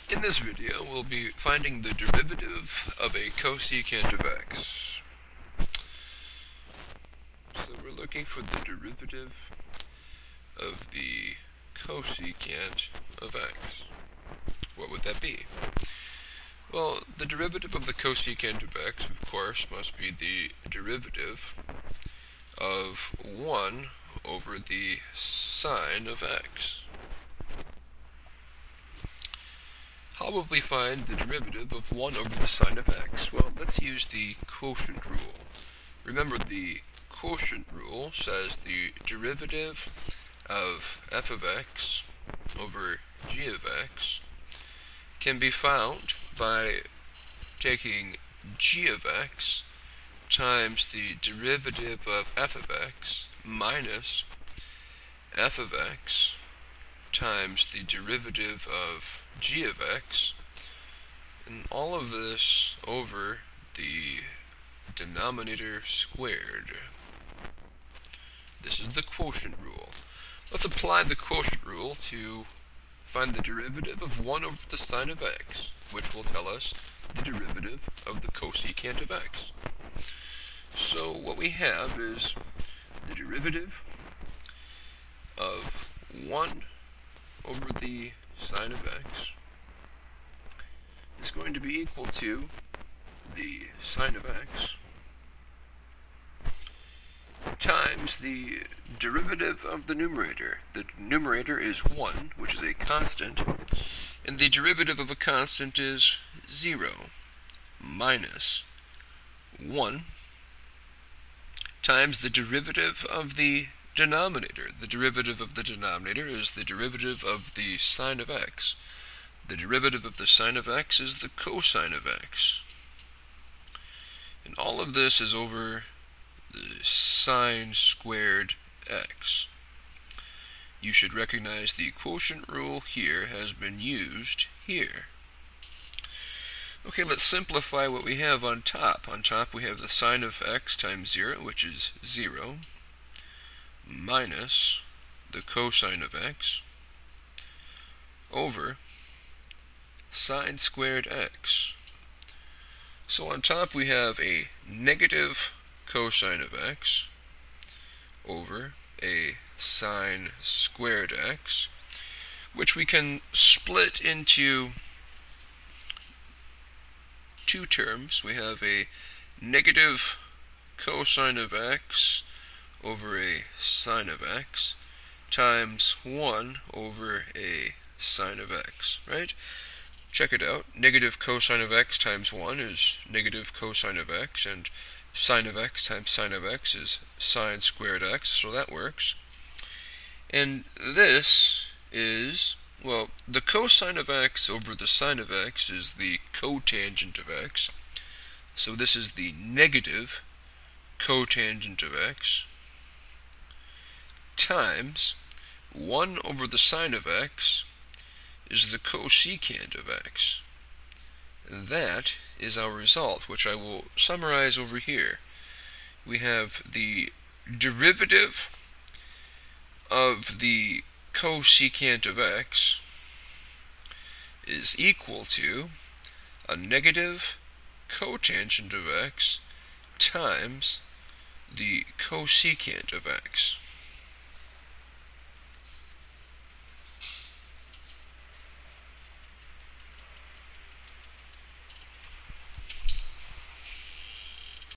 In this video, we'll be finding the derivative of a cosecant of x. So we're looking for the derivative of the cosecant of x. What would that be? Well, the derivative of the cosecant of x, of course, must be the derivative of 1 over the sine of x. How will we find the derivative of 1 over the sine of x? Well, let's use the quotient rule. Remember, the quotient rule says the derivative of f of x over g of x can be found by taking g of x times the derivative of f of x minus f of x times the derivative of g of x, and all of this over the denominator squared. This is the quotient rule. Let's apply the quotient rule to find the derivative of 1 over the sine of x, which will tell us the derivative of the cosecant of x. So what we have is the derivative of 1 over the sine of x is going to be equal to the sine of x times the derivative of the numerator. The numerator is 1, which is a constant, and the derivative of a constant is 0 minus 1 times the derivative of the denominator. The derivative of the denominator is the derivative of the sine of x. The derivative of the sine of x is the cosine of x. And all of this is over the sine squared x. You should recognize the quotient rule here has been used here. Okay, let's simplify what we have on top. On top we have the sine of x times 0, which is 0, minus the cosine of x over sine squared x. So on top we have a negative cosine of x over a sine squared x, which we can split into two terms. We have a negative cosine of x over a sine of x times 1 over a sine of x, right? Check it out. Negative cosine of x times 1 is negative cosine of x, and sine of x times sine of x is sine squared x, so that works. And this is, well, the cosine of x over the sine of x is the cotangent of x, so this is the negative cotangent of x, times 1 over the sine of x is the cosecant of x. And that is our result, which I will summarize over here. We have the derivative of the cosecant of x is equal to a negative cotangent of x times the cosecant of x.